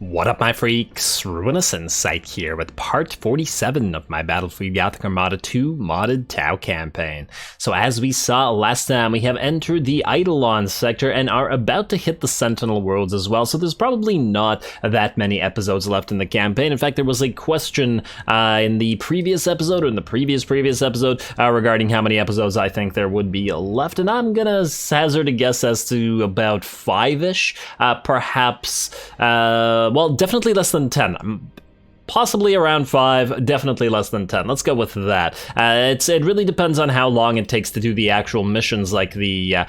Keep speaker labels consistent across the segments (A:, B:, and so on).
A: What up, my freaks? RuinousInsight here with part 47 of my Battlefleet Gothic Armada 2 modded Tau campaign. So as we saw last time, we have entered the Eidolon sector and are about to hit the Sentinel worlds as well, so there's probably not that many episodes left in the campaign. In fact, there was a question in the previous episode, or in the previous episode, regarding how many episodes I think there would be left, and I'm gonna hazard a guess as to about 5-ish, perhaps, well, definitely less than 10. Possibly around 5, definitely less than 10. Let's go with that. It really depends on how long it takes to do the actual missions, like the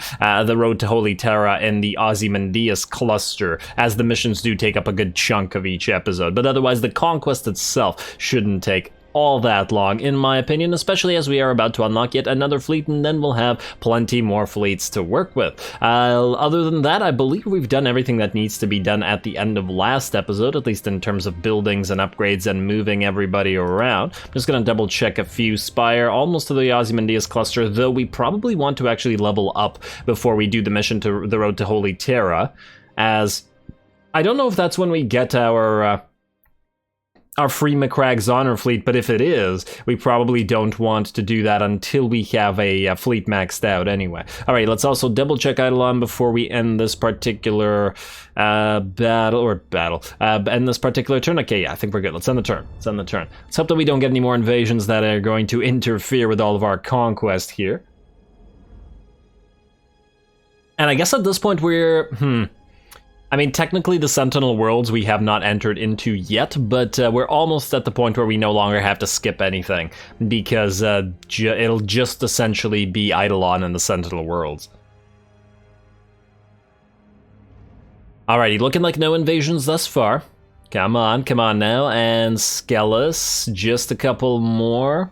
A: Road to Holy Terra and the Ozymandias cluster, as the missions do take up a good chunk of each episode. But otherwise, the conquest itself shouldn't take all that long, in my opinion, especially as we are about to unlock yet another fleet, and then we'll have plenty more fleets to work with. Other than that, I believe we've done everything that needs to be done at the end of last episode, at least in terms of buildings and upgrades and moving everybody around. I'm just gonna double check a few. Spire, almost to the Ozymandias cluster, though we probably want to actually level up before we do the mission to the Road to Holy Terra, as I don't know if that's when we get our free McCragg's Honor fleet, but if it is, we probably don't want to do that until we have a fleet maxed out anyway. Alright, let's also double check Eidolon before we end this particular end this particular turn. Okay, yeah, I think we're good. Let's end the turn. Let's hope that we don't get any more invasions that are going to interfere with all of our conquest here. And I guess at this point we're, I mean, technically the Sentinel worlds we have not entered into yet, but we're almost at the point where we no longer have to skip anything, because it'll just essentially be Eidolon and the Sentinel worlds. Alrighty, looking like no invasions thus far. Come on now, and Skellis, just a couple more.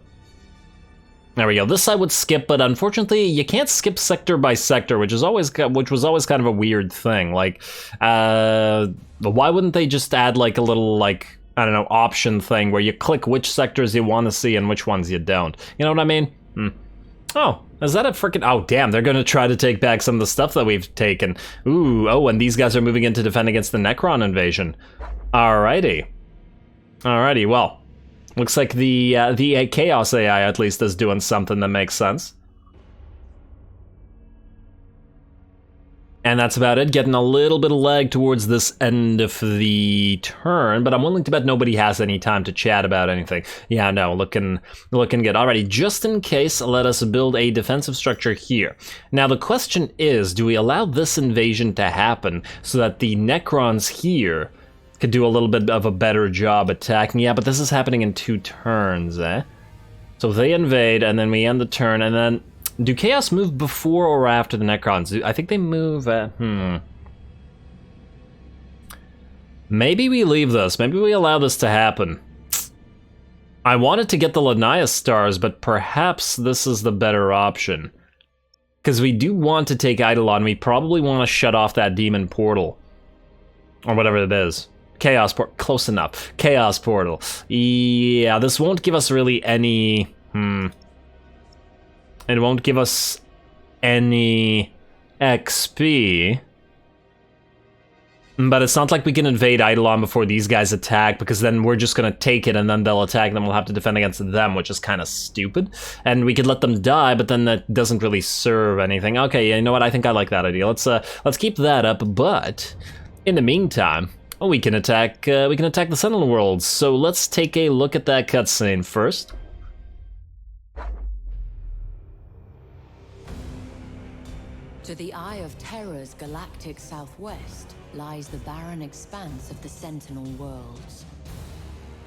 A: There we go. This I would skip, but unfortunately, you can't skip sector by sector, which was always kind of a weird thing. Like, why wouldn't they just add like a little, like, I don't know, option thing where you click which sectors you want to see and which ones you don't? You know what I mean? Oh, is that a freaking? Oh, damn! They're gonna try to take back some of the stuff that we've taken. Ooh, oh, and these guys are moving in to defend against the Necron invasion. Alrighty, well. Looks like the Chaos AI at least is doing something that makes sense. And that's about it, getting a little bit of lag towards this end of the turn, but I'm willing to bet nobody has any time to chat about anything. Yeah, no, looking good. Alrighty, just in case, let us build a defensive structure here. Now the question is, do we allow this invasion to happen so that the Necrons here could do a little bit of a better job attacking? Yeah, but this is happening in 2 turns, eh? So they invade, and then we end the turn, and then... Do Chaos move before or after the Necrons? I think they move at... Maybe we leave this. Maybe we allow this to happen. I wanted to get the Linnaeus stars, but perhaps this is the better option. Because we do want to take Eidolon. We probably want to shut off that demon portal. Or whatever it is. Chaos portal, close enough. Chaos portal. Yeah, this won't give us really any... It won't give us any XP. But it's not like we can invade Eidolon before these guys attack, because then we're just gonna take it and then they'll attack and then we'll have to defend against them, which is kind of stupid. And we could let them die, but then that doesn't really serve anything. Okay, you know what? I think I like that idea. Let's keep that up, but in the meantime... Oh, we can attack the Sentinel worlds, so let's take a look at that cutscene first.
B: To the eye of Terra's galactic southwest lies the barren expanse of the Sentinel worlds.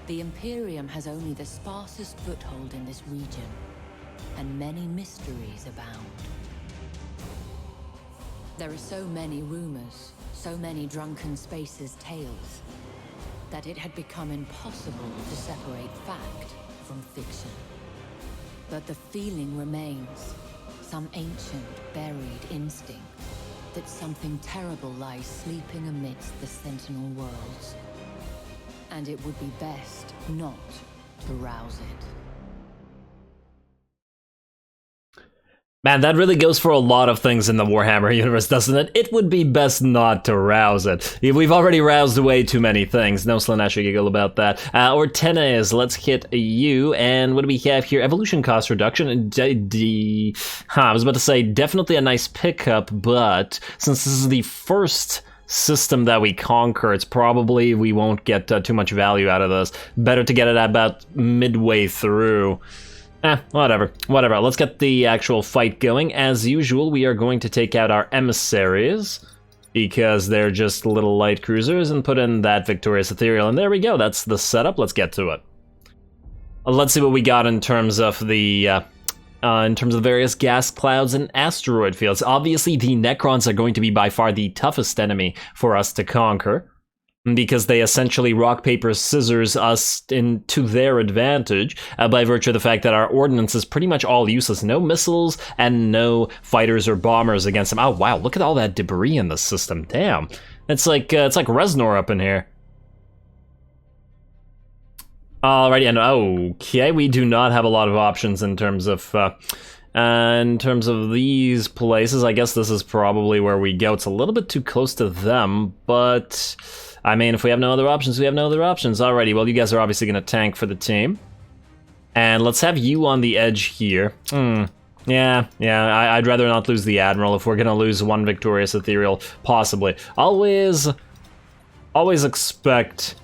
B: The Imperium has only the sparsest foothold in this region, and many mysteries abound. There are so many rumors, so many drunken spaces tales, that it had become impossible to separate fact from fiction. But the feeling remains, some ancient, buried instinct, that something terrible lies sleeping amidst the Sentinel worlds. And it would be best not to rouse it.
A: Man, that really goes for a lot of things in the Warhammer universe, doesn't it? It would be best not to rouse it. We've already roused way too many things. No Slanesh giggle about that. Or Tenes, let's hit you. And what do we have here? Evolution cost reduction. I was about to say, definitely a nice pickup, but since this is the first system that we conquer, it's probably we won't get too much value out of this. Better to get it about midway through. Whatever. Let's get the actual fight going. As usual, we are going to take out our emissaries, because they're just little light cruisers, and put in that Victorious Ethereal. And there we go, that's the setup. Let's get to it. Let's see what we got in terms of the various gas clouds and asteroid fields. Obviously, the Necrons are going to be by far the toughest enemy for us to conquer, because they essentially rock, paper, scissors us to their advantage by virtue of the fact that our ordnance is pretty much all useless. No missiles and no fighters or bombers against them. Oh wow, look at all that debris in the system. Damn, it's like Reznor up in here. Alrighty, and okay, we do not have a lot of options in terms of these places. I guess this is probably where we go. It's a little bit too close to them, but I mean, if we have no other options, we have no other options. Alrighty, well, you guys are obviously going to tank for the team. And let's have you on the edge here. Yeah, I'd rather not lose the Admiral if we're going to lose one Victorious Ethereal, possibly. Always expect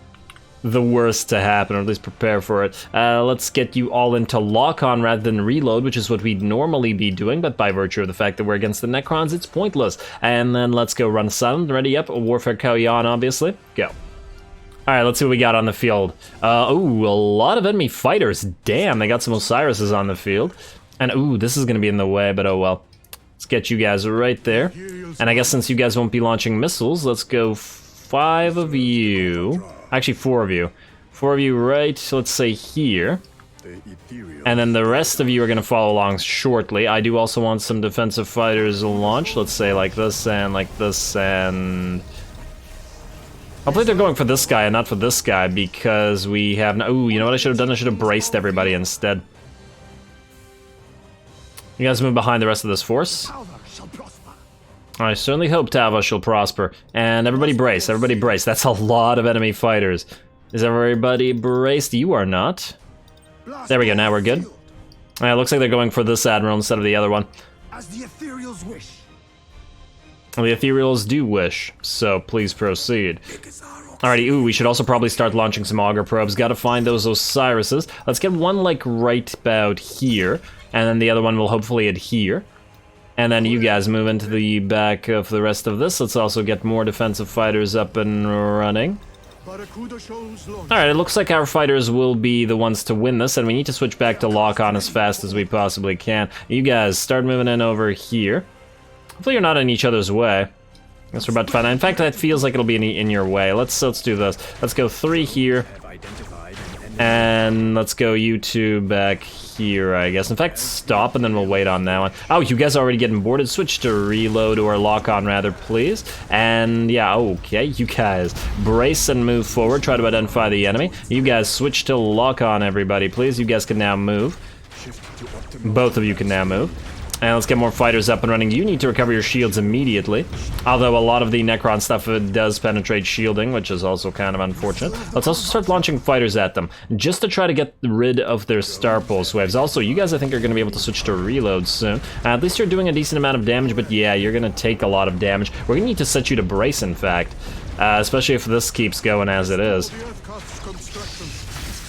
A: the worst to happen, or at least prepare for it. Let's get you all into lock-on rather than reload, which is what we'd normally be doing, but by virtue of the fact that we're against the Necrons, it's pointless. And then let's go run Silent. Ready up, Warfare Kauyon, obviously. Go. Alright, let's see what we got on the field. Ooh, a lot of enemy fighters. Damn, they got some Osiris's on the field. And ooh, this is gonna be in the way, but oh well. Let's get you guys right there. And I guess since you guys won't be launching missiles, let's go 5 of you. Actually, 4 of you. 4 of you right, let's say here. And then the rest of you are going to follow along shortly. I do also want some defensive fighters launched. Let's say like this and like this and... Hopefully they're going for this guy and not for this guy, because we have no... Ooh, you know what I should have done? I should have braced everybody instead. You guys move behind the rest of this force. I certainly hope Tava shall prosper. And everybody brace, everybody brace. That's a lot of enemy fighters. Is everybody braced? You are not. There we go, now we're good. It looks like they're going for this Admiral instead of the other one.
C: As the Ethereals wish.
A: The Ethereals do wish, so please proceed. Alrighty, ooh, we should also probably start launching some Augur probes. Gotta find those Osirises. Let's get one, like, right about here, and then the other one will hopefully adhere. And then you guys move into the back of the rest of this. Let's also get more defensive fighters up and running. Alright, it looks like our fighters will be the ones to win this, and we need to switch back to lock-on as fast as we possibly can. You guys, start moving in over here. Hopefully you're not in each other's way. I guess we're about to find out. In fact, that feels like it'll be in your way. Let's do this. Let's go 3 here. And let's go you 2 back here, I guess. In fact, stop, and then we'll wait on that one. Oh, you guys are already getting boarded. Switch to reload, or lock-on, rather, please. And, yeah, okay, you guys brace and move forward. Try to identify the enemy. You guys switch to lock-on, everybody, please. You guys can now move. Both of you can now move. And let's get more fighters up and running. You need to recover your shields immediately. Although a lot of the Necron stuff does penetrate shielding, which is also kind of unfortunate. Let's also start launching fighters at them, just to try to get rid of their Star Pulse waves. Also, you guys I think are going to be able to switch to reload soon. At least you're doing a decent amount of damage, but yeah, you're going to take a lot of damage. We're going to need to set you to brace, in fact. Especially if this keeps going as it is.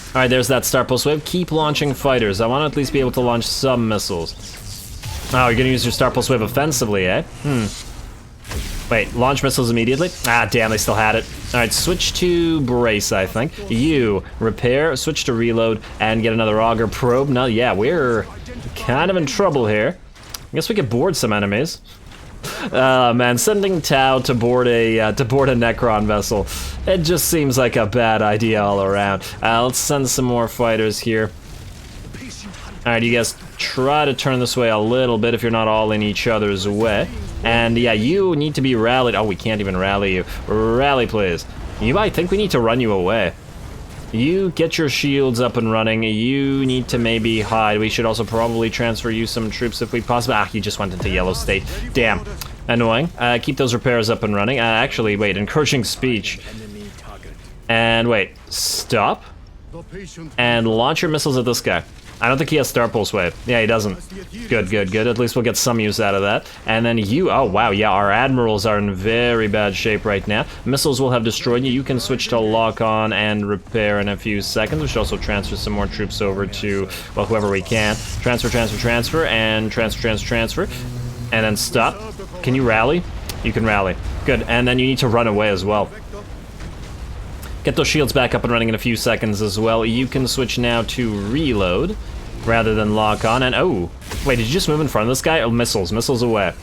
A: Alright, there's that Star Pulse wave. Keep launching fighters. I want to at least be able to launch some missiles. Oh, you're gonna use your Star Pulse Wave offensively, eh? Wait, launch missiles immediately? Ah, damn, they still had it. Alright, switch to brace, I think. You, repair, switch to reload, and get another Augur probe. No, yeah, we're kind of in trouble here. I guess we could board some enemies. Man, sending Tau to board a Necron vessel. It just seems like a bad idea all around. Let's send some more fighters here. Alright, you guys try to turn this way a little bit if you're not all in each other's way. And yeah, you need to be rallied. Oh, we can't even rally you. Rally, please. I think we need to run you away. You get your shields up and running. You need to maybe hide. We should also probably transfer you some troops if we possibly... Ah, he just went into yellow state. Damn. Annoying. Keep those repairs up and running. Actually, wait, encouraging speech. And wait, stop. And launch your missiles at this guy. I don't think he has Star Pulse Wave. Yeah, he doesn't. Good, good, good. At least we'll get some use out of that. And then you, oh wow, yeah, our admirals are in very bad shape right now. Missiles will have destroyed you. You can switch to lock on and repair in a few seconds. We should also transfer some more troops over to, well, whoever we can. Transfer, transfer, transfer, and transfer, transfer, transfer. And then stop. Can you rally? You can rally. Good, and then you need to run away as well. Get those shields back up and running in a few seconds as well. You can switch now to reload rather than lock on. And oh, wait, did you just move in front of this guy? Oh, missiles, missiles away.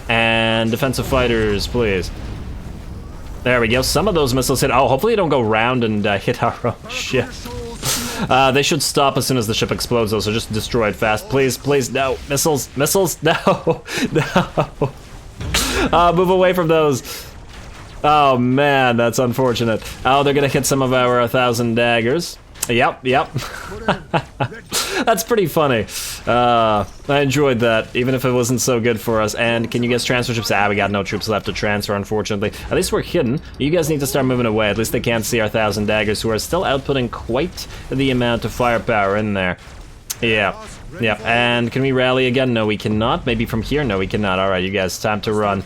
A: And defensive fighters, please. There we go. Some of those missiles hit. Oh, hopefully they don't go round and hit our own ship. They should stop as soon as the ship explodes, though, so just destroy it fast. Please, please, no. Missiles, missiles, no, no. Move away from those. Oh man, that's unfortunate. Oh, they're gonna hit some of our 1,000 daggers. Yep, yep. That's pretty funny. I enjoyed that, even if it wasn't so good for us. And can you guys transfer troops? Ah, we got no troops left to transfer, unfortunately. At least we're hidden. You guys need to start moving away. At least they can't see our 1,000 daggers, who are still outputting quite the amount of firepower in there. Yeah, yeah. And can we rally again? No, we cannot. Maybe from here? No, we cannot. All right, you guys, time to run.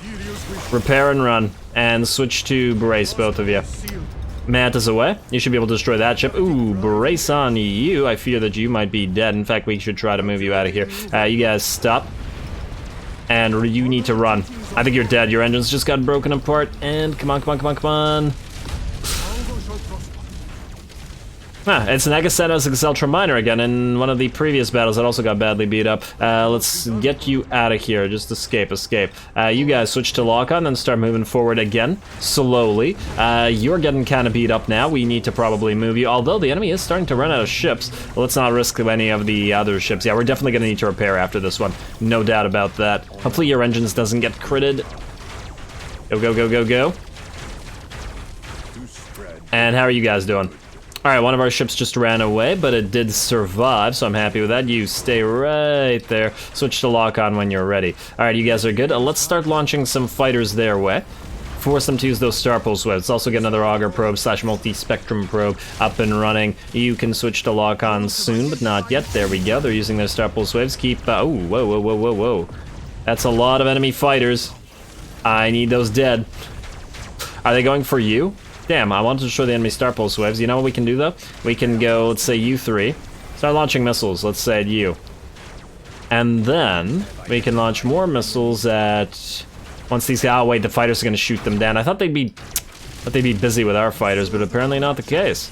A: Repair and run. And switch to brace, both of you. Mantis away. You should be able to destroy that ship. Ooh, brace on you. I fear that you might be dead. In fact, we should try to move you out of here. You guys stop. And you need to run. I think you're dead. Your engines just got broken apart. And come on, come on, come on, come on. Ah, it's Nagasena's Exceltra Minor again, in one of the previous battles that also got badly beat up. Let's get you out of here. Just escape, escape. You guys switch to lock on, then start moving forward again, slowly. You're getting kind of beat up now. We need to probably move you, although the enemy is starting to run out of ships. Let's not risk any of the other ships. Yeah, we're definitely going to need to repair after this one. No doubt about that. Hopefully your engines doesn't get critted. Go, go, go, go, go. And how are you guys doing? Alright, one of our ships just ran away, but it did survive, so I'm happy with that. You stay right there. Switch to lock on when you're ready. Alright, you guys are good. Let's start launching some fighters their way. Force them to use those Star Pulse Waves. Let's also get another Auger Probe / Multi-Spectrum Probe up and running. You can switch to lock on soon, but not yet. There we go. They're using their Star Pulse Waves. Keep... oh, whoa, whoa, whoa, whoa, whoa. That's a lot of enemy fighters. I need those dead. Are they going for you? Damn, I wanted to show the enemy Star Pulse Waves. You know what we can do, though? We can go, let's say, U3. Start launching missiles, let's say at U. And then, we can launch more missiles at... once these... oh, wait, the fighters are going to shoot them down. I thought they'd be busy with our fighters, but apparently not the case.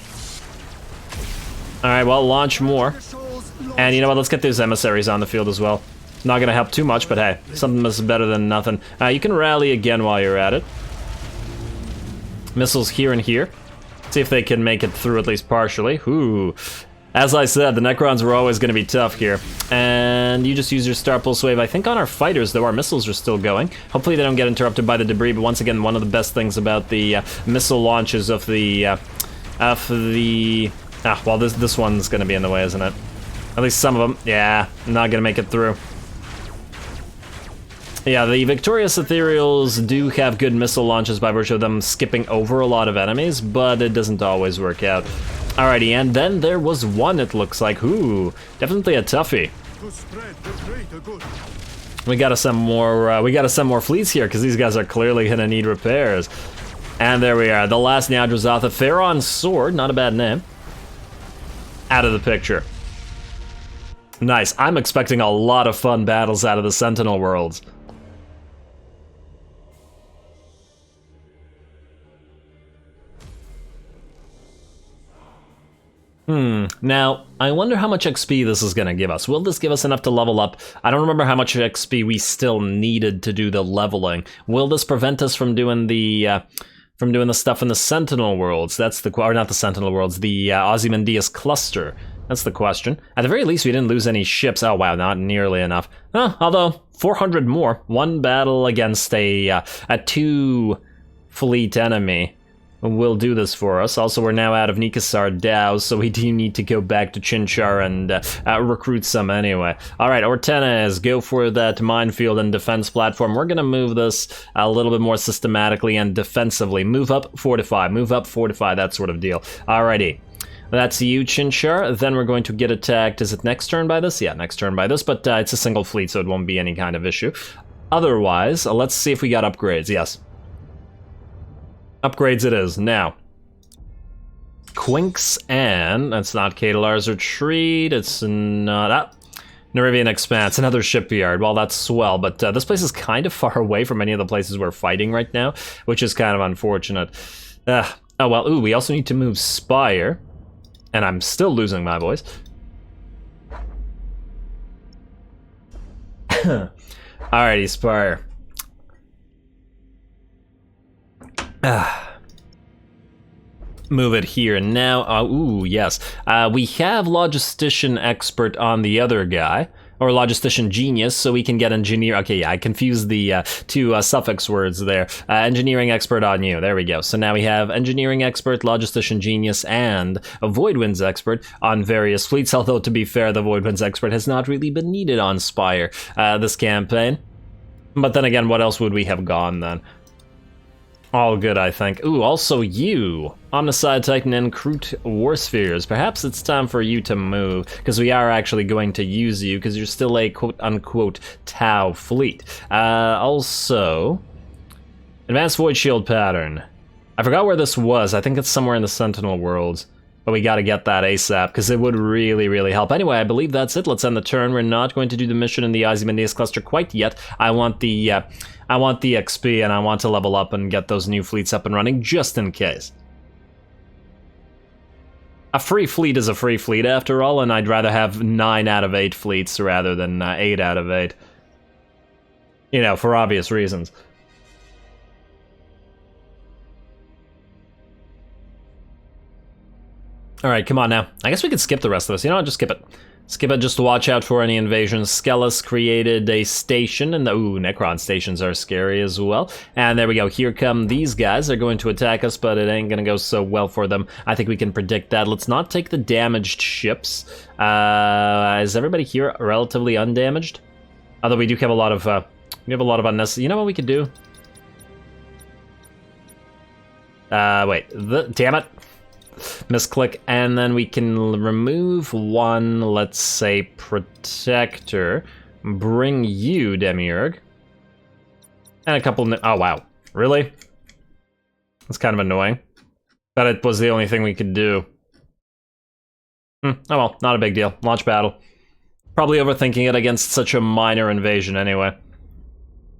A: Alright, well, launch more. And you know what, let's get those emissaries on the field as well. Not going to help too much, but hey, something is better than nothing. You can rally again while you're at it. Missiles here and here. See if they can make it through at least partially. Ooh. As I said, the Necrons were always going to be tough here. And you just use your Star Pulse Wave. I think on our fighters, though, our missiles are still going. Hopefully they don't get interrupted by the debris, but once again, one of the best things about the missile launches of the... well, this one's going to be in the way, isn't it? At least some of them. Yeah, not going to make it through. Yeah, the Victorious Ethereals do have good missile launches by virtue of them skipping over a lot of enemies, but it doesn't always work out. Alrighty, and then there was one, it looks like. Ooh, definitely a toughie. We gotta send more fleets here, because these guys are clearly gonna need repairs. And there we are, the last Neadrazatha, Pharaon's Sword, not a bad name. Out of the picture. Nice, I'm expecting a lot of fun battles out of the Sentinel worlds. Now, I wonder how much XP this is gonna give us. Will this give us enough to level up? I don't remember how much XP we still needed to do the leveling. Will this prevent us from doing the stuff in the Sentinel worlds? That's the, or not the Sentinel worlds, the Ozymandias cluster. That's the question. At the very least, we didn't lose any ships. Oh wow, not nearly enough. Although 400 more. One battle against a 2-fleet enemy. will do this for us. Also, we're now out of Nikasar Dows, so we do need to go back to Chinchar and recruit some anyway. Alright, Ortenes, go for that minefield and defense platform. We're gonna move this a little bit more systematically and defensively. Move up, fortify, that sort of deal. Alrighty. That's you, Chinchar. Then we're going to get attacked. Is it next turn by this? Yeah, next turn by this, but it's a single fleet, so it won't be any kind of issue. Otherwise, let's see if we got upgrades. Yes. Upgrades it is. Now, Quinks and... That's not Kadalar's Retreat. It's not... Nerivian Expanse, another shipyard. Well, that's swell, but this place is kind of far away from any of the places we're fighting right now, which is kind of unfortunate. Oh, well, ooh, we also need to move Spire. And I'm still losing my voice. Alrighty, Spire. Move it here now. Ooh, yes. We have Logistician Expert on the other guy, or Logistician Genius, so we can get Engineer. Okay, yeah, I confused the two suffix words there. Engineering Expert on you. There we go. So now we have Engineering Expert, Logistician Genius, and a Voidwinds Expert on various fleets. Although, to be fair, the Voidwinds Expert has not really been needed on Spire this campaign. But then again, what else would we have gone then? All good, I think. Ooh, also you, Omnicide Titan and Kroot Warspheres. Perhaps it's time for you to move, because we are actually going to use you, because you're still a quote-unquote Tau fleet. Also, Advanced Void Shield Pattern. I forgot where this was. I think it's somewhere in the Sentinel worlds. But we gotta get that ASAP, because it would really, really help. Anyway, I believe that's it. Let's end the turn. We're not going to do the mission in the Ozymandias cluster quite yet. I want the XP, and I want to level up and get those new fleets up and running, just in case. A free fleet is a free fleet, after all, and I'd rather have 9 out of 8 fleets rather than 8 out of 8. You know, for obvious reasons. Alright, come on now. I guess we could skip the rest of this. You know what, just skip it. Skip it just to watch out for any invasions. Skelos created a station, and ooh, Necron stations are scary as well. And there we go, here come these guys. They're going to attack us, but it ain't gonna go so well for them. I think we can predict that. Let's not take the damaged ships. Is everybody here relatively undamaged? Although we do have a lot of, unnecessary... You know what we could do? Wait, damn it. Misclick, and then we can remove one, let's say, protector, bring you, Demiurge, and a couple, oh wow, really? That's kind of annoying. But it was the only thing we could do. Oh well, not a big deal. Launch battle. Probably overthinking it against such a minor invasion anyway.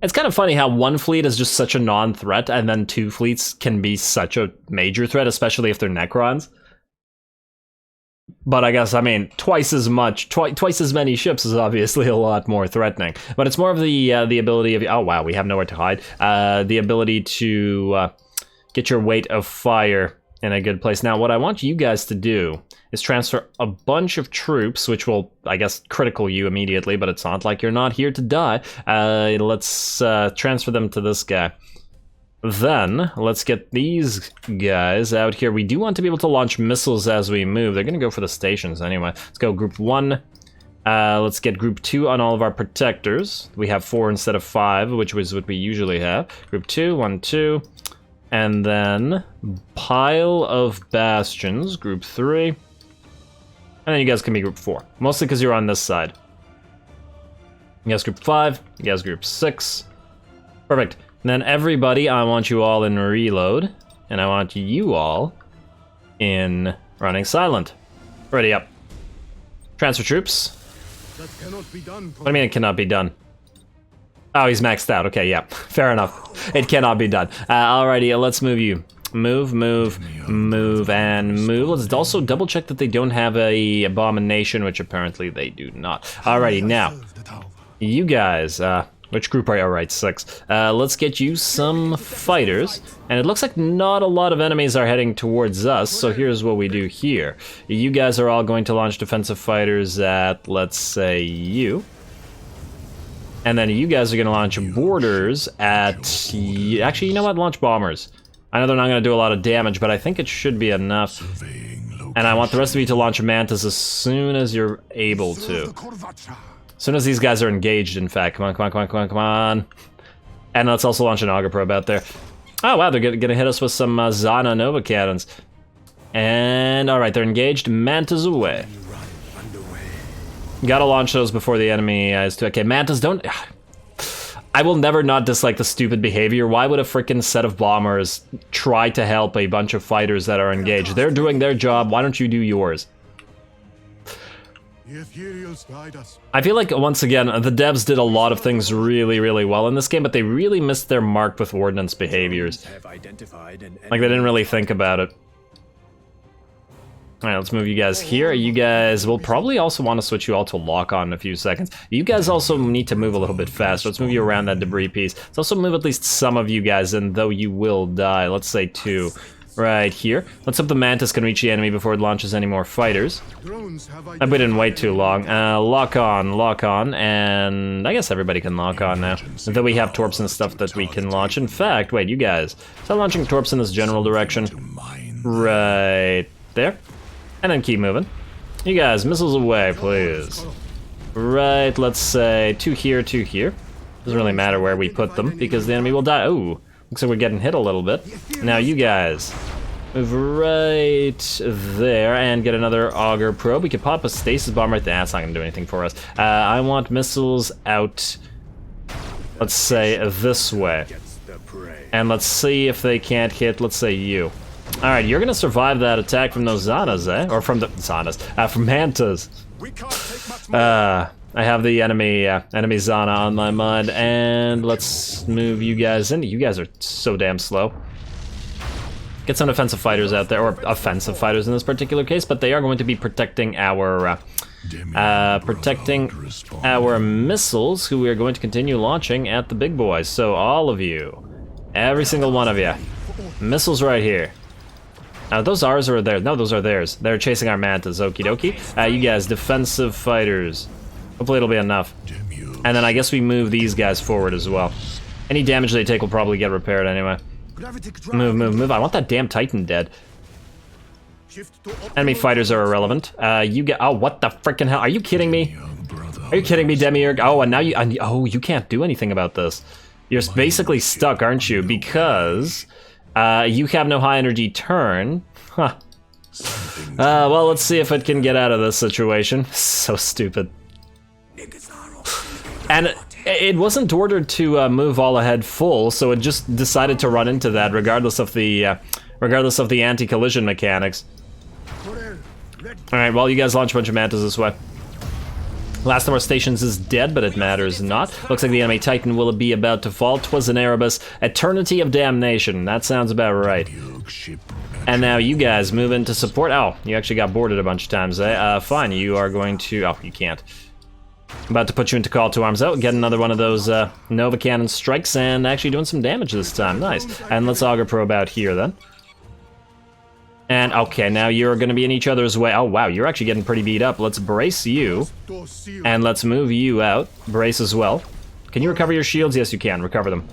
A: It's kind of funny how one fleet is just such a non-threat, and then 2 fleets can be such a major threat, especially if they're Necrons. But I guess, I mean, twice as many ships is obviously a lot more threatening. But it's more of the ability of, oh wow, we have nowhere to hide. The ability to get your weight of fire in a good place. Now, what I want you guys to do is transfer a bunch of troops, which will, I guess, critical you immediately, but it's not like you're not here to die. Let's transfer them to this guy. Then, let's get these guys out here. We do want to be able to launch missiles as we move. They're gonna go for the stations anyway. Let's go group 1. Let's get group 2 on all of our protectors. We have 4 instead of 5, which was what we usually have. Group 2, 1, 2. And then, pile of bastions, group 3. And then you guys can be group 4, mostly because you're on this side. You guys group 5, you guys group 6. Perfect. And then everybody, I want you all in reload, and I want you all in running silent. Ready up. Transfer troops.
C: That cannot be done.
A: What do you mean it cannot be done? Oh, he's maxed out. Okay, yeah, fair enough. It cannot be done. Alrighty, let's move you. Move, move, move, and move. Let's also double check that they don't have a abomination, which apparently they do not. Alrighty, now, you guys, which group are you? Alright, 6. Let's get you some fighters. And it looks like not a lot of enemies are heading towards us, so here's what we do here. You guys are all going to launch defensive fighters at, let's say, you. And then you guys are going to launch boarders at... Actually, you know what? Launch bombers. I know they're not going to do a lot of damage, but I think it should be enough. And I want the rest of you to launch mantas as soon as you're able to. As soon as these guys are engaged, in fact. Come on, come on, come on, come on, come on. And let's also launch an auger probe out there. Oh, wow, they're going to hit us with some Zana Nova cannons. And, alright, they're engaged. Mantas away. Gotta launch those before the enemy is too. Okay, mantas don't... I will never not dislike the stupid behavior. Why would a freaking set of bombers try to help a bunch of fighters that are engaged? They're doing their job, why don't you do yours? I feel like, once again, the devs did a lot of things really, really well in this game, but they really missed their mark with ordnance behaviors. Like, they didn't really think about it. Alright, let's move you guys here. You guys will probably also want to switch you all to lock-on in a few seconds. You guys also need to move a little bit faster. Let's move you around that debris piece. Let's also move at least some of you guys in, though you will die. Let's say 2. Right here. Let's hope the Mantis can reach the enemy before it launches any more fighters. We didn't wait too long. Lock on, and I guess everybody can lock on now. Though we have torps and stuff that we can launch. In fact, wait, you guys. Start launching torps in this general direction. Right there. And then keep moving. You guys, missiles away, please. Right, let's say 2 here, 2 here. Doesn't really matter where we put them, because the enemy will die. Ooh, looks like we're getting hit a little bit. Now you guys, move right there and get another auger probe. We could pop a stasis bomb right there. That's not gonna do anything for us. I want missiles out, let's say, this way. And let's see if they can't hit, let's say, you. Alright, you're gonna survive that attack from those Zanas, eh? Or from the Zanas, from Mantas. I have the enemy Zana on my mind, and let's move you guys in. You guys are so damn slow. Get some defensive fighters out there, or offensive fighters in this particular case, but they are going to be protecting our missiles, who we are going to continue launching at the big boys. So all of you, every single one of you, missiles right here. Those ours or theirs? No, those are theirs. They're chasing our mantas, okie dokie. You guys, defensive fighters. Hopefully it'll be enough. And then I guess we move these guys forward as well. Any damage they take will probably get repaired anyway. Move, move, move. I want that damn Titan dead. Enemy fighters are irrelevant. You get... Oh, what the frickin' hell? Are you kidding me? Are you kidding me, Demiurge? Oh, and now you... Oh, you can't do anything about this. You're basically stuck, aren't you? Because... you have no high energy turn. Huh. Well, let's see if it can get out of this situation. So stupid. And it wasn't ordered to move all ahead full, so it just decided to run into that, regardless of the anti-collision mechanics. Alright, well, you guys launch a bunch of mantas this way. Last of our stations is dead, but it matters not. Looks like the enemy Titan will be about to fall. 'Twas an Erebus. Eternity of Damnation. That sounds about right. And now you guys move into support. Oh, you actually got boarded a bunch of times, eh? Fine, you are going to... Oh, you can't. I'm about to put you into call to arms out. Get another one of those Nova Cannon strikes and actually doing some damage this time. Nice. And let's auger probe out here then. And, okay, now you're gonna be in each other's way. Oh, wow, you're actually getting pretty beat up. Let's brace you. And let's move you out. Brace as well. Can you recover your shields? Yes, you can. Recover them.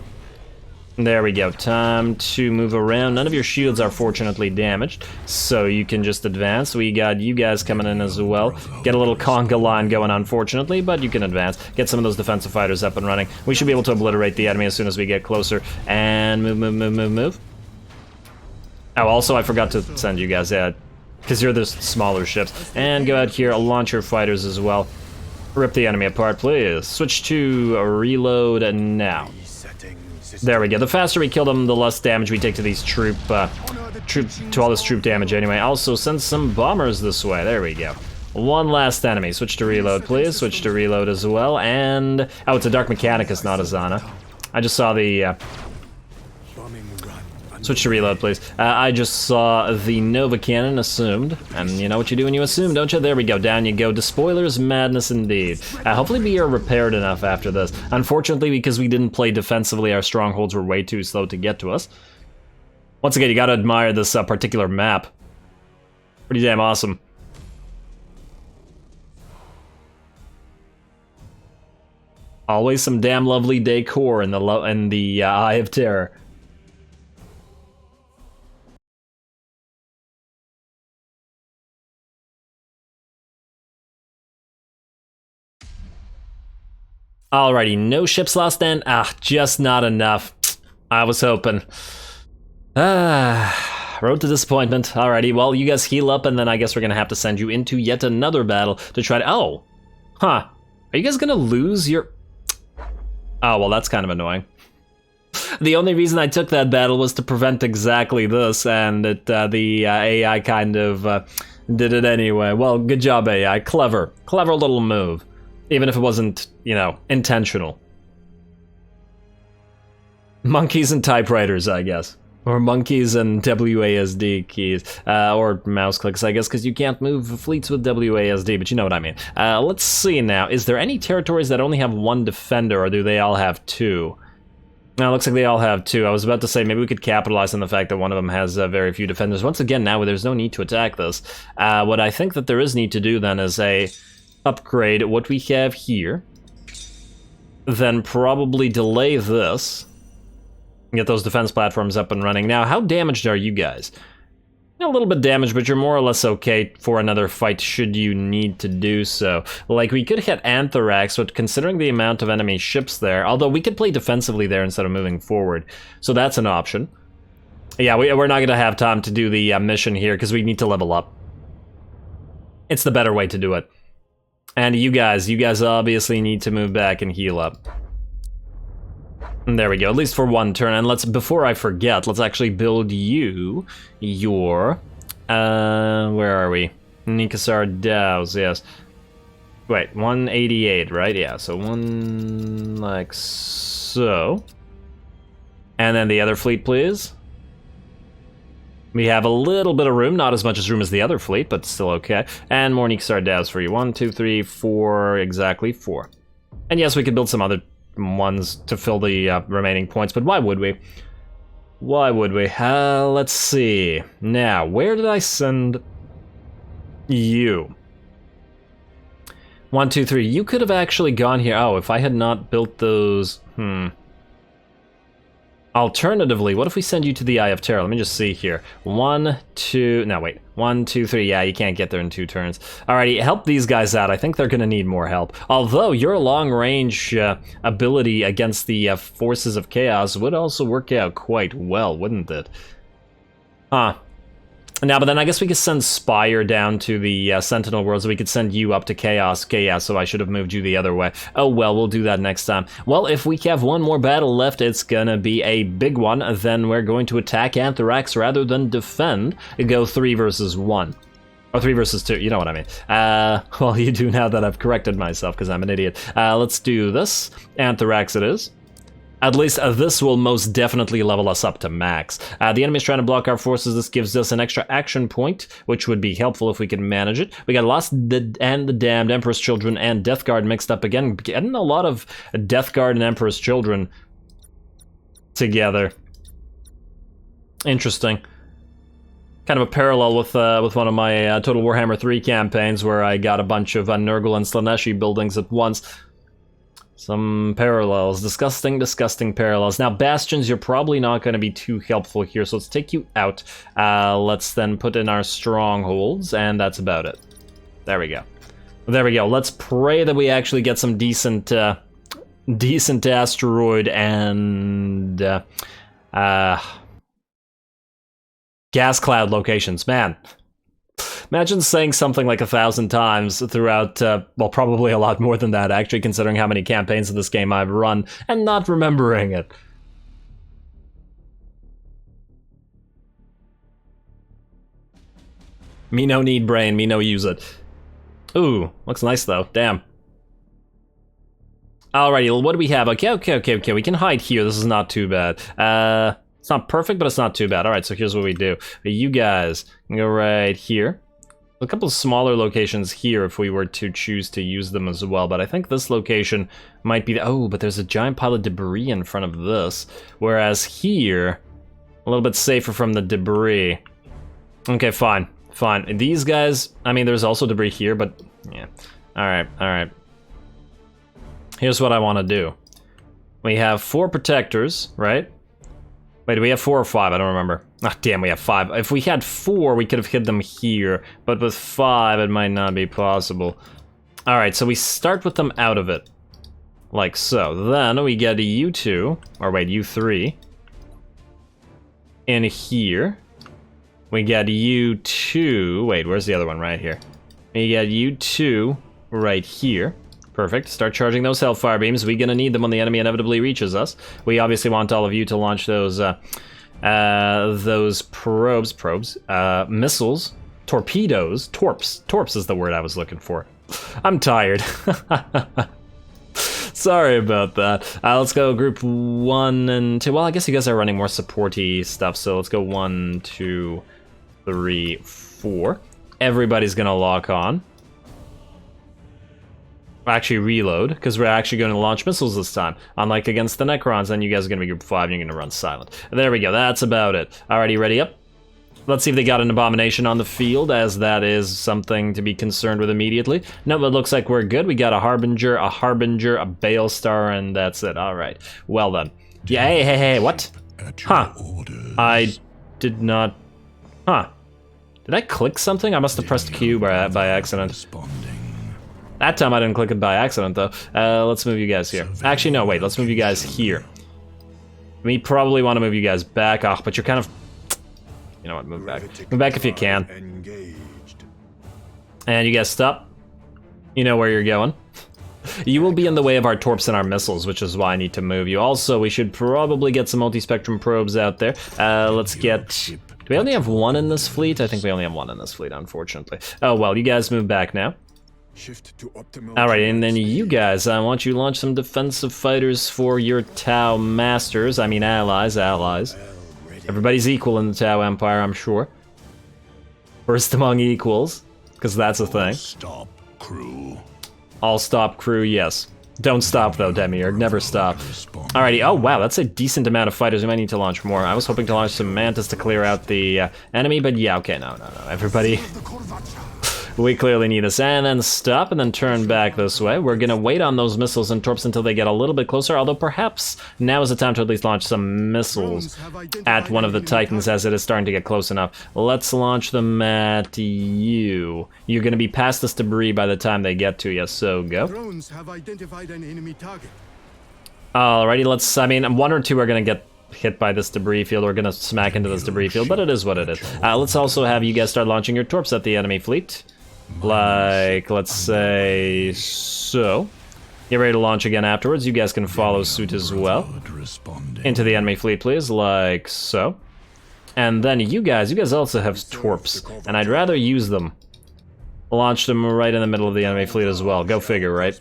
A: There we go. Time to move around. None of your shields are fortunately damaged, so you can just advance. We got you guys coming in as well. Get a little conga line going, unfortunately, but you can advance. Get some of those defensive fighters up and running. We should be able to obliterate the enemy as soon as we get closer. And move, move, move, move, move. Oh, also, I forgot to send you guys out, because you're the smaller ships. And go out here, launch your fighters as well. Rip the enemy apart, please. Switch to reload now. There we go. The faster we kill them, the less damage we take to these to all this troop damage anyway. Also, send some bombers this way. There we go. One last enemy. Switch to reload, please. Switch to reload as well. And... Oh, it's a Dark Mechanicus, not a Zana. I just saw the... Switch to reload, please. I just saw the Nova Cannon assumed. And you know what you do when you assume, don't you? There we go. Down you go. Despoilers, madness indeed. Hopefully we are repaired enough after this. Unfortunately, because we didn't play defensively, our strongholds were way too slow to get to us. Once again, you gotta admire this particular map. Pretty damn awesome. Always some damn lovely decor in the Eye of Terror. Alrighty, no ships lost then? Just not enough. I was hoping. Road to disappointment. Alrighty, well, you guys heal up, and then I guess we're gonna have to send you into yet another battle to try to... Oh! Huh. Are you guys gonna lose your... Oh, well, that's kind of annoying. The only reason I took that battle was to prevent exactly this, and the AI kind of did it anyway. Well, good job, AI. Clever. Clever little move. Even if it wasn't, you know, intentional. Monkeys and typewriters, I guess. Or monkeys and WASD keys. Or mouse clicks, I guess, because you can't move fleets with WASD, but you know what I mean. Let's see now. Is there any territories that only have one defender, or do they all have two? No, it looks like they all have two. I was about to say maybe we could capitalize on the fact that one of them has very few defenders. Once again, now there's no need to attack this. What I think that there is need to do then is upgrade what we have here. Then probably delay this. Get those defense platforms up and running. Now, how damaged are you guys? A little bit damaged, but you're more or less okay for another fight should you need to do so. Like, we could hit Anthrax, but considering the amount of enemy ships there, although we could play defensively there instead of moving forward, so that's an option. Yeah, we're not going to have time to do the mission here, because we need to level up. It's the better way to do it. And you guys obviously need to move back and heal up. And there we go, at least for one turn. And before I forget, let's actually build you your, where are we? Nikasar Dows, yes. Wait, 188, right? Yeah, so one like so. And then the other fleet, please. We have a little bit of room, not as much as room as the other fleet, but still okay. And more Nikasar Dows for you. 1, 2, 3, 4, exactly 4. And yes, we could build some other ones to fill the remaining points, but why would we? Why would we? Let's see. Now, where did I send you? 1, 2, 3. You could have actually gone here. Oh, if I had not built those... Alternatively, what if we send you to the Eye of Terror? Let me just see here. 1, 2... No, wait. 1, 2, 3. Yeah, you can't get there in 2 turns. Alrighty, help these guys out. I think they're going to need more help. Although, your long-range ability against the forces of chaos would also work out quite well, wouldn't it? Huh. Now, but then I guess we could send Spire down to the Sentinel Worlds, so we could send you up to Chaos, so I should have moved you the other way. Oh well, we'll do that next time. Well, if we have one more battle left, it's gonna be a big one, then we're going to attack Anthrax rather than defend, go 3 versus 1. Or 3 versus 2, you know what I mean. Well, you do now that I've corrected myself, because I'm an idiot. Let's do this. Anthrax it is. At least this will most definitely level us up to max. The enemy's trying to block our forces. This gives us an extra action point, which would be helpful if we could manage it. We got Lost and the Damned, Emperor's Children, and Death Guard mixed up again. Getting a lot of Death Guard and Emperor's Children together. Interesting. Kind of a parallel with one of my Total Warhammer 3 campaigns where I got a bunch of Nurgle and Slaneshi buildings at once. Some parallels, disgusting parallels. Now, Bastions, you're probably not going to be too helpful here, so let's take you out. Let's then put in our strongholds, and that's about it. There we go. There we go. Let's pray that we actually get some decent asteroid and gas cloud locations. Man, imagine saying something like 1,000 times throughout, well, probably a lot more than that, actually, considering how many campaigns of this game I've run, and not remembering it. Me no need brain, me no use it. Ooh, looks nice though, damn. Alrighty, well, what do we have? Okay, we can hide here, this is not too bad. It's not perfect, but it's not too bad. Alright, so here's what we do. You guys can go right here. A couple of smaller locations here if we were to choose to use them as well, but I think this location might be... Oh, but there's a giant pile of debris in front of this, whereas here, a little bit safer from the debris. Okay, fine. These guys, I mean, there's also debris here, but yeah. Alright. Here's what I want to do. We have 4 protectors, right? Wait, do we have 4 or 5? I don't remember. Ah, damn, we have 5. If we had 4, we could have hid them here, but with 5, it might not be possible. Alright, so we start with them out of it. Like so. Then we get a U2, or wait, U3 in here. We get U2, wait, where's the other one? Right here. We get U2 right here. Perfect. Start charging those Hellfire beams. We're gonna need them when the enemy inevitably reaches us. We obviously want all of you to launch those missiles, torpedoes, torps is the word I was looking for. I'm tired. Sorry about that. Let's go group 1 and 2. Well, I guess you guys are running more supporty stuff, so let's go 1, 2, 3, 4. Everybody's gonna lock on. Actually reload, because we're actually going to launch missiles this time. Unlike against the Necrons, then you guys are going to be group 5 and you're going to run silent. There we go, that's about it. Alrighty, ready up? Let's see if they got an abomination on the field, as that is something to be concerned with immediately. No, it looks like we're good. We got a Harbinger, a Balestar, and that's it. Alright, well then. Yeah, hey, what? Huh. I did not... Huh. Did I click something? I must have pressed Q by accident. That time I didn't click it by accident, though. Let's move you guys here. Actually, no, wait, let's move you guys here. We probably want to move you guys back. Oh, but you're kind of... You know what, move back. Move back if you can. And you guys stop. You know where you're going. You will be in the way of our torps and our missiles, which is why I need to move you. Also, we should probably get some multi-spectrum probes out there. Let's get... Do we only have one in this fleet? I think we only have one in this fleet, unfortunately. Oh, well, you guys move back now. Alright, and then you guys, I want you to launch some defensive fighters for your Tau masters. I mean allies. Everybody's equal in the Tau Empire, I'm sure. First among equals, because that's a thing.
D: Stop, crew.
A: All stop crew, yes. Don't stop though, Demiurge, never stop. Alrighty, oh wow, that's a decent amount of fighters. We might need to launch more. I was hoping to launch some Mantis to clear out the enemy, but yeah, okay, no. Everybody... We clearly need this, and then stop, and then turn back this way. We're gonna wait on those missiles and torps until they get a little bit closer, although perhaps now is the time to at least launch some missiles at one of the Titans, as it is starting to get close enough. Let's launch them at you. You're gonna be past this debris by the time they get to you, so go.
C: Drones have identified an enemy target.
A: Alrighty, I mean, 1 or 2 are gonna get hit by this debris field, or gonna smack into this debris field, but it is what it is. Let's also have you guys start launching your torps at the enemy fleet. Like, let's say so. Get ready to launch again afterwards. You guys can follow suit as well. Into the enemy fleet, please, like so. And then you guys also have torps, and I'd rather use them. Launch them right in the middle of the enemy fleet as well. Go figure, right?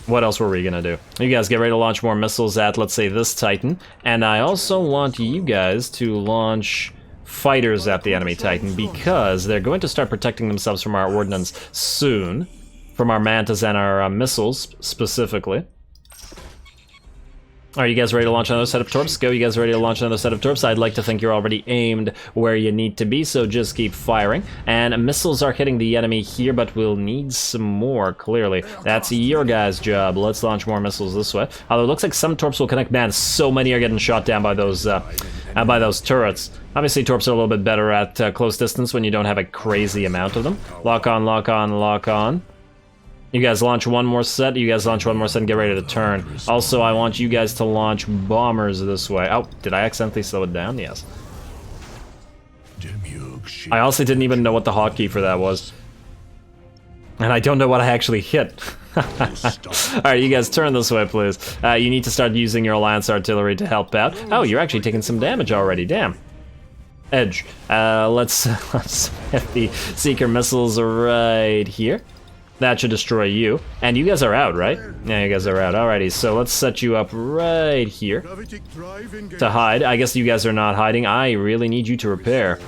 A: What else were we gonna do? You guys get ready to launch more missiles at, let's say, this Titan. And I also want you guys to launch fighters at the enemy Titan, because they're going to start protecting themselves from our ordnance soon. From our Mantis and our missiles, specifically. Are you guys ready to launch another set of torps? Go, you guys ready to launch another set of torps? I'd like to think you're already aimed where you need to be, so just keep firing. And missiles are hitting the enemy here, but we'll need some more, clearly. That's your guys' job. Let's launch more missiles this way. Although it looks like some torps will connect. Man, so many are getting shot down by those turrets. Obviously, torps are a little bit better at close distance when you don't have a crazy amount of them. Lock on, lock on, lock on. You guys launch one more set, and get ready to turn. Also, I want you guys to launch bombers this way. Oh, did I accidentally slow it down? Yes. I honestly didn't even know what the hotkey for that was. And I don't know what I actually hit. Alright, you guys turn this way, please. You need to start using your Alliance artillery to help out. Oh, you're actually taking some damage already, damn. Edge. Let's hit the Seeker missiles right here. That should destroy you. And you guys are out, right? Yeah, you guys are out. Alrighty, so let's set you up right here to hide. I guess you guys are not hiding. I really need you to repair.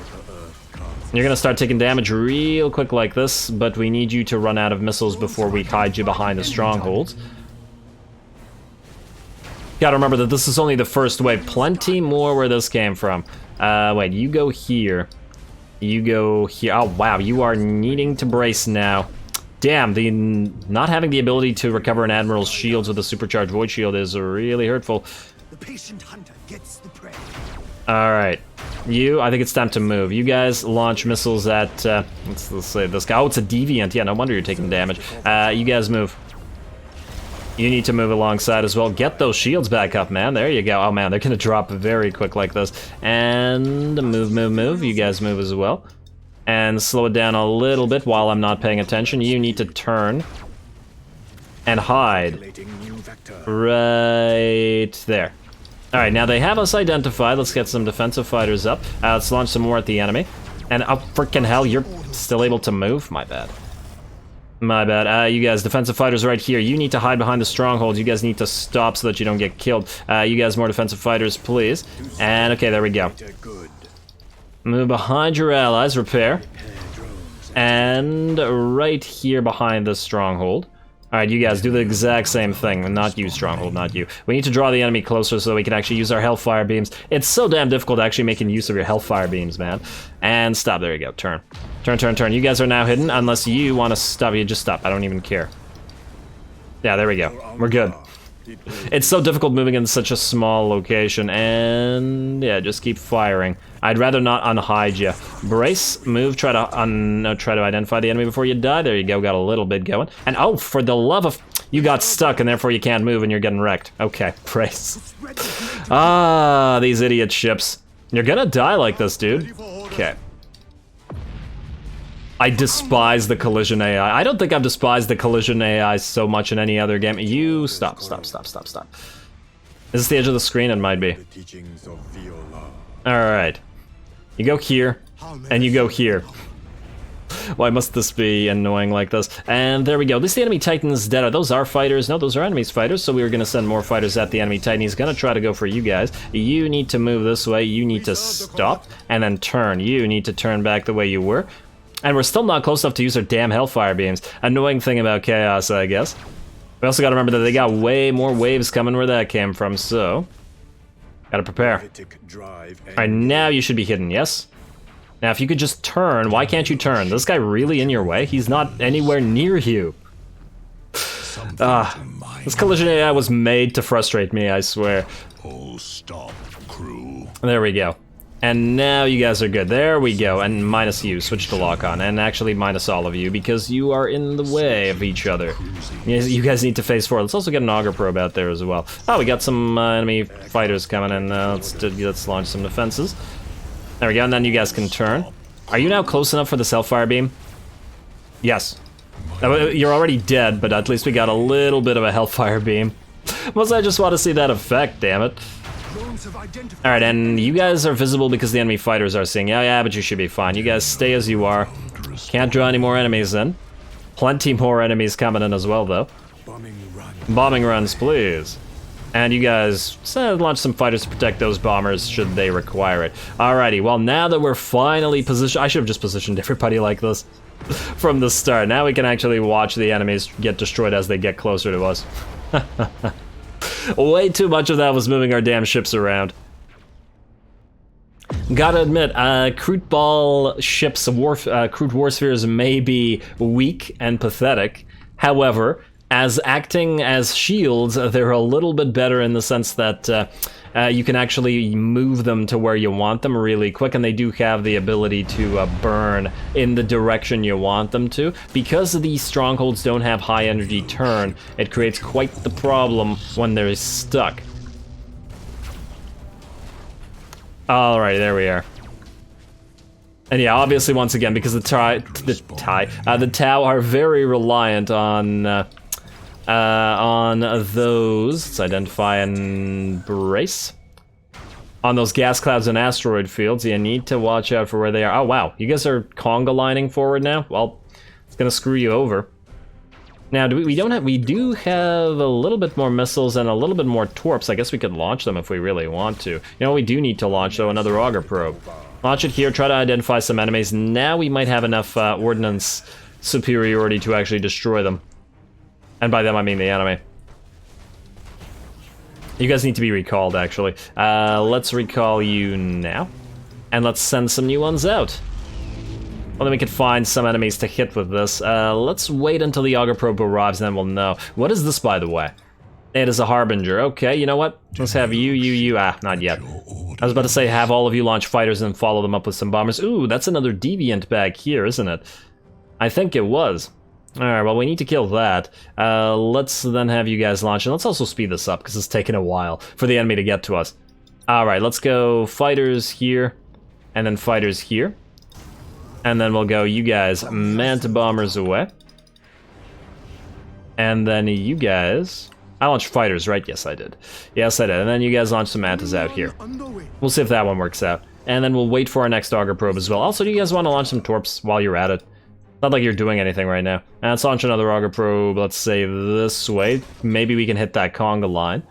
A: You're gonna start taking damage real quick like this, but we need you to run out of missiles before we hide you behind the strongholds. Gotta remember that this is only the first wave. Plenty more where this came from. Wait, you go here. You go here. Oh, wow, you are needing to brace now. Damn, not having the ability to recover an Admiral's shields with a supercharged Void Shield is really hurtful.
D: The patient hunter gets the prey.
A: Alright. I think it's time to move. You guys launch missiles at, let's say this guy. Oh, it's a Deviant. Yeah, no wonder you're taking damage. You guys move. You need to move alongside as well. Get those shields back up, man. There you go. Oh, man, they're going to drop very quick like this. And move. You guys move as well. And slow it down a little bit while I'm not paying attention. You need to turn and hide right there. All right, now they have us identified. Let's get some defensive fighters up. Let's launch some more at the enemy. And oh, freaking hell, you're still able to move? My bad. My bad. You guys, defensive fighters right here. You need to hide behind the strongholds. You guys need to stop so that you don't get killed. You guys, more defensive fighters, please. And okay, there we go. Move behind your allies, repair. And right here behind the stronghold. Alright, you guys, do the exact same thing. Not you, stronghold, not you. We need to draw the enemy closer so we can actually use our hellfire beams. It's so damn difficult actually making use of your hellfire beams, man. And stop, there you go, turn. Turn. You guys are now hidden, unless you want to stop. You just stop, I don't even care. Yeah, there we go, we're good. It's so difficult moving in such a small location, and yeah, just keep firing. I'd rather not unhide you. Brace, move, try to identify the enemy before you die. There you go, got a little bit going. And oh, for the love of... You got stuck, and therefore you can't move, and you're getting wrecked. Okay, brace. Ah, these idiot ships. You're gonna die like this, dude. Okay. I despise the collision AI. I don't think I've despised the collision AI so much in any other game. You stop. Is this the edge of the screen? It might be. Alright. You go here, and you go here. Why must this be annoying like this? And there we go. At least the enemy Titan is dead. Are those our fighters? No, those are enemies' fighters, so we were going to send more fighters at the enemy Titan. He's going to try to go for you guys. You need to move this way. You need to stop, and then turn. You need to turn back the way you were. And we're still not close enough to use our damn hellfire beams. Annoying thing about Chaos, I guess. We also gotta remember that they got way more waves coming where that came from, so... Gotta prepare. Alright, now you should be hidden, yes? Now if you could just turn, why can't you turn? This guy really in your way? He's not anywhere near you. This collision AI was made to frustrate me, I swear.
D: Oh, stop, crew.
A: There we go. And now you guys are good. There we go. And minus you, switch to lock on. And actually minus all of you, because you are in the way of each other. You guys need to phase forward. Let's also get an auger probe out there as well. Oh, we got some enemy fighters coming in. Let's launch some defenses. There we go, and then you guys can turn. Are you now close enough for the hellfire beam? Yes. You're already dead, but at least we got a little bit of a hellfire beam. Mostly I just want to see that effect, damn it. Alright, and you guys are visible because the enemy fighters are seeing. Yeah, but you should be fine. You guys stay as you are. Can't draw any more enemies in. Plenty more enemies coming in as well, though. Bombing runs, please. And you guys launch some fighters to protect those bombers should they require it. Alrighty, well now that we're finally positioned... I should have just positioned everybody like this from the start. Now we can actually watch the enemies get destroyed as they get closer to us. Way too much of that was moving our damn ships around. Gotta admit, crude ball ships, crude war spheres may be weak and pathetic. However, as acting as shields, they're a little bit better in the sense that you can actually move them to where you want them really quick, and they do have the ability to burn in the direction you want them to. Because these strongholds don't have high energy turn, it creates quite the problem when they're stuck. Alright, there we are. And yeah, obviously once again, because the Tau are very reliant on those, let's identify and brace. On those gas clouds and asteroid fields, you need to watch out for where they are. Oh wow, you guys are conga lining forward now? Well, it's gonna screw you over. Now, we do have a little bit more missiles and a little bit more torps. I guess we could launch them if we really want to. You know, we do need to launch, though, another auger probe. Launch it here, try to identify some enemies. Now we might have enough ordnance superiority to actually destroy them. And by them, I mean the enemy. You guys need to be recalled, actually. Let's recall you now. And let's send some new ones out. Well, then we could find some enemies to hit with this. Let's wait until the auger probe arrives, and then we'll know. What is this, by the way? It is a harbinger. Okay, you know what? Let's have you. Ah, not yet. I was about to say have all of you launch fighters and follow them up with some bombers. Ooh, that's another deviant bag here, isn't it? I think it was. Alright, well, we need to kill that. Let's then have you guys launch, and let's also speed this up, because it's taken a while for the enemy to get to us. Alright, let's go fighters here, and then fighters here. And then we'll go, you guys, manta bombers away. And then you guys... I launched fighters, right? Yes, I did. Yes, I did. And then you guys launch some mantas out here. We'll see if that one works out. And then we'll wait for our next auger probe as well. Also, do you guys want to launch some torps while you're at it? Not like you're doing anything right now. And let's launch another auger probe, let's say this way. Maybe we can hit that conga line.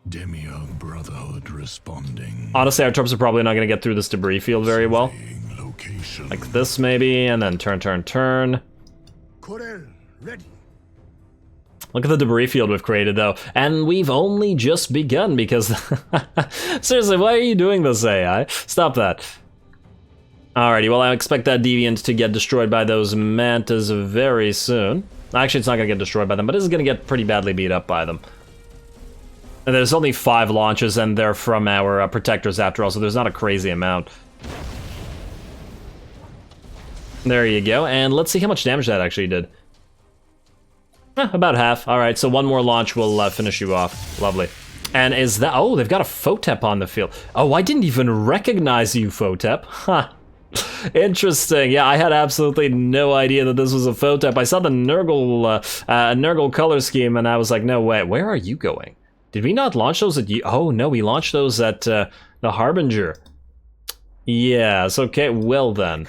D: Demiurge Brotherhood responding.
A: Honestly, our torps are probably not going to get through this debris field very well.
D: Location.
A: Like this, maybe, and then turn, turn, turn.
C: Corel, ready.
A: Look at the debris field we've created, though. And we've only just begun, because... Seriously, why are you doing this, AI? Stop that. Alrighty, well, I expect that deviant to get destroyed by those mantas very soon. Actually, it's not going to get destroyed by them, but it's going to get pretty badly beat up by them. And there's only 5 launches, and they're from our protectors after all, so there's not a crazy amount. There you go, and let's see how much damage that actually did. About half. Alright, so one more launch will finish you off. Lovely. And is that... Oh, they've got a Photep on the field. Oh, I didn't even recognize you, Photep. Huh. Interesting. Yeah, I had absolutely no idea that this was a Photep. I saw the Nurgle color scheme, and I was like, no way. Where are you going? Did we not launch those at... Oh, no, we launched those at the Harbinger. Yes, okay, well then.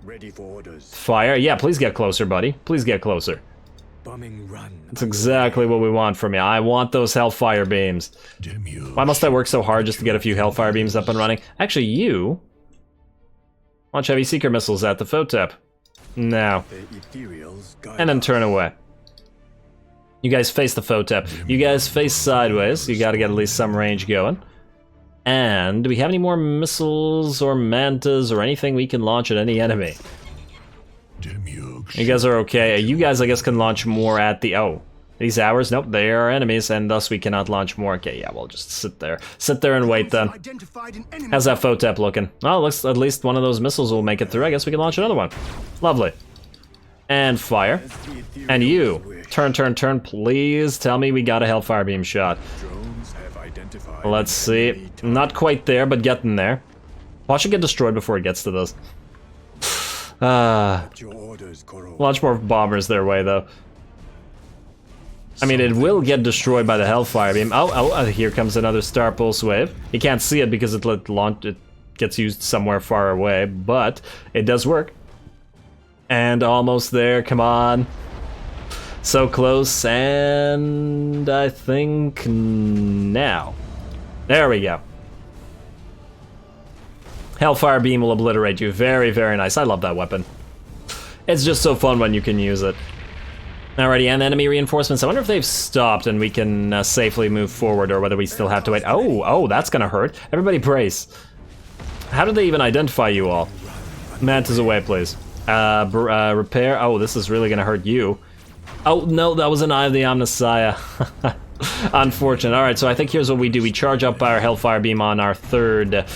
C: Ready for orders.
A: Fire. Yeah, please get closer, buddy. Please get closer.
C: Bombing run.
A: That's exactly what we want from you. I want those Hellfire beams. Why must I work so hard just to get a few Hellfire beams up and running? Actually, you... launch heavy seeker missiles at the Photep. Now. And then turn away. You guys face the Photep. You guys face sideways. You gotta get at least some range going. And do we have any more missiles or mantas or anything we can launch at any enemy? You guys are okay. You guys, I guess, can launch more at the... Oh, these hours? Nope, they are enemies, and thus we cannot launch more. Okay, yeah, we'll just sit there. Sit there and wait, then. How's that Photep looking? Oh, looks at least one of those missiles will make it through. I guess we can launch another one. Lovely. And fire. And you. Turn, turn, turn. Please tell me we got a Hellfire beam shot. Let's see. Not quite there, but getting there. Watch it get destroyed before it gets to this. Launch more bombers their way, though. I mean, it will get destroyed by the Hellfire beam. Oh, here comes another Star Pulse wave. You can't see it because it gets used somewhere far away, but it does work. And almost there, come on. So close, and I think now. There we go. Hellfire beam will obliterate you. Very, very nice. I love that weapon. It's just so fun when you can use it. Alrighty, and enemy reinforcements. I wonder if they've stopped and we can safely move forward, or whether we still have to wait. Oh, that's gonna hurt. Everybody brace. How did they even identify you all? Mantas away, please. Repair. Oh, this is really gonna hurt you. Oh, no, that was an Eye of the Omnissiah. Unfortunate. Alright, so I think here's what we do. We charge up our Hellfire beam on our third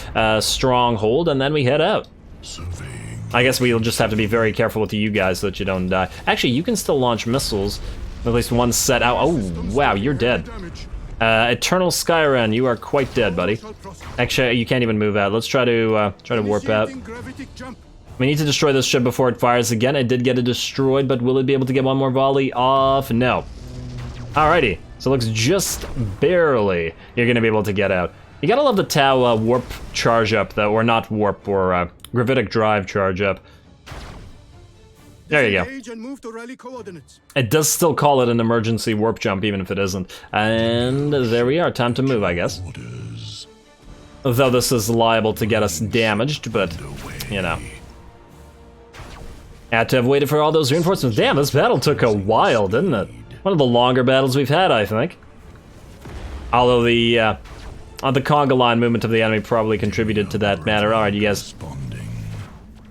A: stronghold, and then we head out. I guess we'll just have to be very careful with you guys so that you don't die. Actually, you can still launch missiles. At least one set out. Oh, wow, you're dead. Eternal Skyran, you are quite dead, buddy. Actually, you can't even move out. Let's try to warp out. We need to destroy this ship before it fires again. It did get it destroyed, but will it be able to get one more volley off? No. Alrighty, so it looks just barely you're gonna be able to get out. You gotta love the Tau warp charge up, though, or not warp, or gravitic drive charge up. There you go. It does still call it an emergency warp jump, even if it isn't. And there we are, time to move, I guess. Though this is liable to get us damaged, but, you know. Had to have waited for all those reinforcements. Damn, this battle took a while, didn't it? One of the longer battles we've had, I think. Although the conga line movement of the enemy probably contributed to that matter. Alright, you guys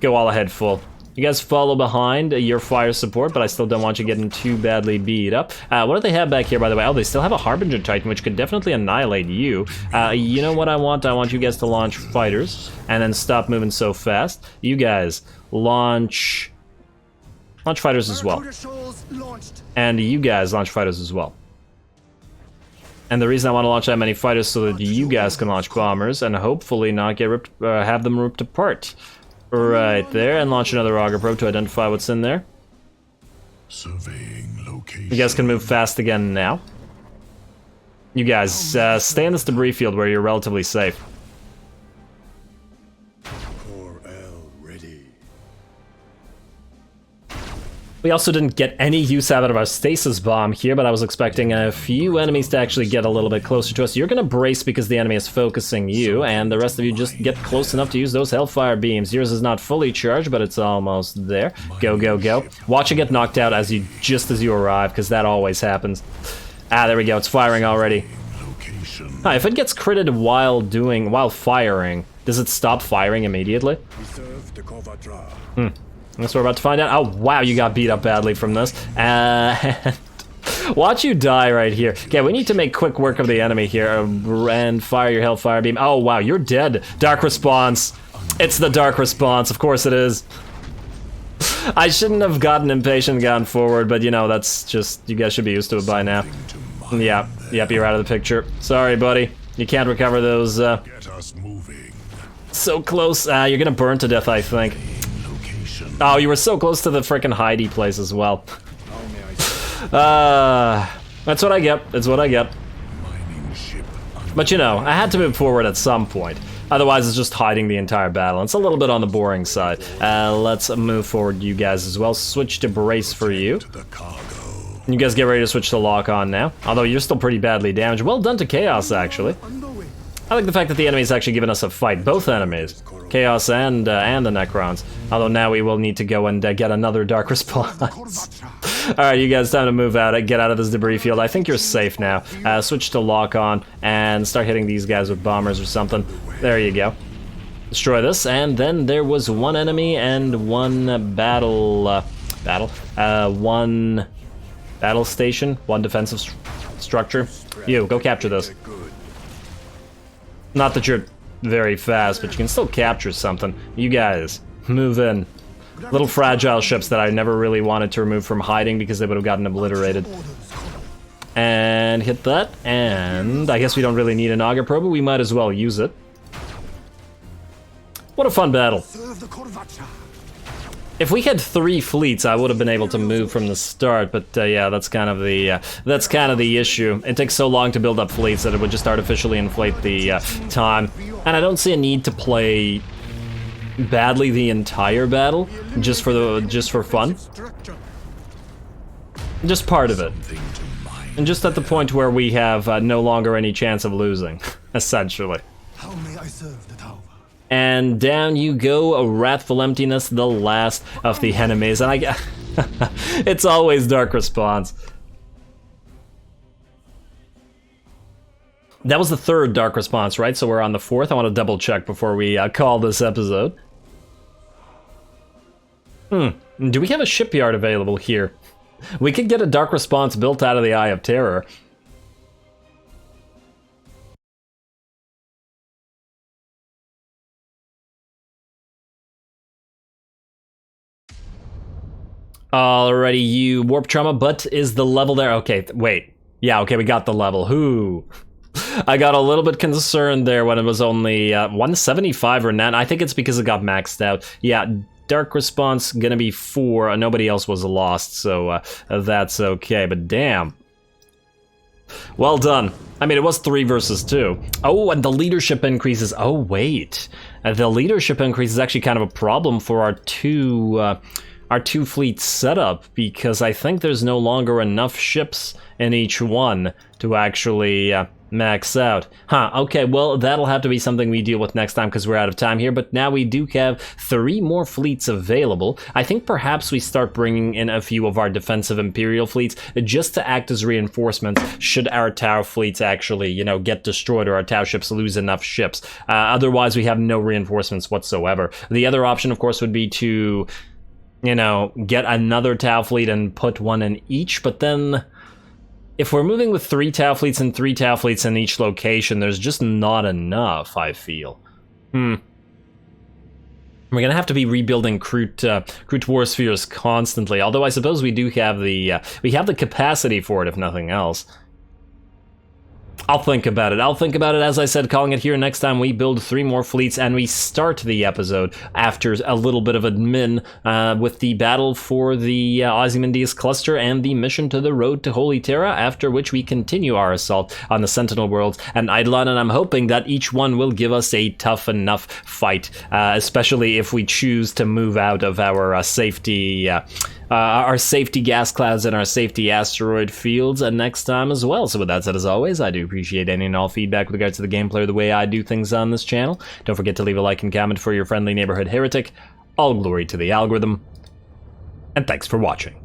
A: go all ahead full. You guys follow behind your fire support, but I still don't want you getting too badly beat up. What do they have back here, by the way? Oh, they still have a Harbinger Titan, which could definitely annihilate you. You know what I want? I want you guys to launch fighters, and then stop moving so fast. You guys launch Launch fighters as well. And you guys launch fighters as well. And the reason I want to launch that many fighters so that you guys can launch bombers and hopefully not get ripped, have them ripped apart. Right there, and launch another auger probe to identify what's in there.
D: Surveying location.
A: You guys can move fast again now. You guys, stay in this debris field where you're relatively safe. We also didn't get any use out of our stasis bomb here, but I was expecting a few enemies to actually get a little bit closer to us. You're gonna brace because the enemy is focusing you, and the rest of you just get close enough to use those Hellfire beams. Yours is not fully charged, but it's almost there. Go, go, go. Watch it get knocked out just as you arrive, because that always happens. Ah, there we go, it's firing already. Hi, if it gets critted while firing, does it stop firing immediately? Guess we're about to find out. Oh, wow, you got beat up badly from this. And watch you die right here. Okay, we need to make quick work of the enemy here and fire your Hellfire beam. Oh, wow, you're dead. Dark response. It's the dark response. Of course it is. I shouldn't have gotten impatient and gone forward, but you know, that's just, you guys should be used to it by now. Yeah, yep, you're out of the picture. Sorry, buddy. You can't recover those.
D: Get us moving.
A: So close. You're gonna burn to death, I think. Oh, you were so close to the frickin' hidey place as well. That's what I get. That's what I get. But you know, I had to move forward at some point. Otherwise, it's just hiding the entire battle. It's a little bit on the boring side. Let's move forward, you guys, as well. Switch to brace for you. You guys get ready to switch to lock on now. Although you're still pretty badly damaged. Well done to Chaos, actually. I like the fact that the enemy's actually given us a fight. Both enemies. Chaos and the Necrons. Although now we will need to go and get another dark response. Alright, you guys, time to move out. Get out of this debris field. I think you're safe now. Switch to lock on and start hitting these guys with bombers or something. There you go. Destroy this, and then there was one enemy and one one battle station, one defensive structure. You, go capture this. Not that you're very fast, but you can still capture something. You guys, move in. Little fragile ships that I never really wanted to remove from hiding because they would have gotten obliterated. And hit that, and I guess we don't really need an auger probe, but we might as well use it. What a fun battle. If we had 3 fleets, I would have been able to move from the start, but yeah, that's kind of the issue. It takes so long to build up fleets that it would just artificially inflate the time. And I don't see a need to play badly the entire battle just for fun. Just part of it. And just at the point where we have no longer any chance of losing, essentially.
C: How may I serve the tower?
A: And down you go, a Wrathful Emptiness, the last of the enemies. And it's always dark response. That was the 3rd dark response, right? So we're on the 4th. I want to double check before we call this episode. Do we have a shipyard available here? We could get a dark response built out of the Eye of Terror. Alrighty, you warp trauma, but is the level there? Okay, wait. Yeah, okay, we got the level. Whoo. I got a little bit concerned there when it was only 175 or 9. I think it's because it got maxed out. Yeah, dark response gonna be 4. Nobody else was lost, so that's okay, but damn. Well done. I mean, it was 3 versus 2. Oh, and the leadership increases. Oh, wait. The leadership increase is actually kind of a problem for our two fleet setup, because I think there's no longer enough ships in each one to actually max out. Huh, okay, well, that'll have to be something we deal with next time because we're out of time here, but now we do have 3 more fleets available. I think perhaps we start bringing in a few of our defensive Imperial fleets just to act as reinforcements should our Tau fleets actually, you know, get destroyed or our Tau ships lose enough ships. Otherwise, we have no reinforcements whatsoever. The other option, of course, would be to, you know, get another Tau fleet and put 1 in each, but then if we're moving with 3 Tau fleets and 3 Tau fleets in each location, there's just not enough, I feel. We're gonna have to be rebuilding Kroot war spheres constantly. Although I suppose we do have the capacity for it, if nothing else. I'll think about it. As I said, calling it here next time we build 3 more fleets and we start the episode after a little bit of admin with the battle for the Ozymandias cluster and the mission to the road to Holy Terra, after which we continue our assault on the Sentinel worlds and Eidolon, and I'm hoping that each one will give us a tough enough fight, especially if we choose to move out of our safety gas clouds and our safety asteroid fields next time as well. So with that said, as always, I do appreciate any and all feedback with regards to the gameplay or the way I do things on this channel. Don't forget to leave a like and comment for your friendly neighborhood heretic. All glory to the algorithm, and thanks for watching.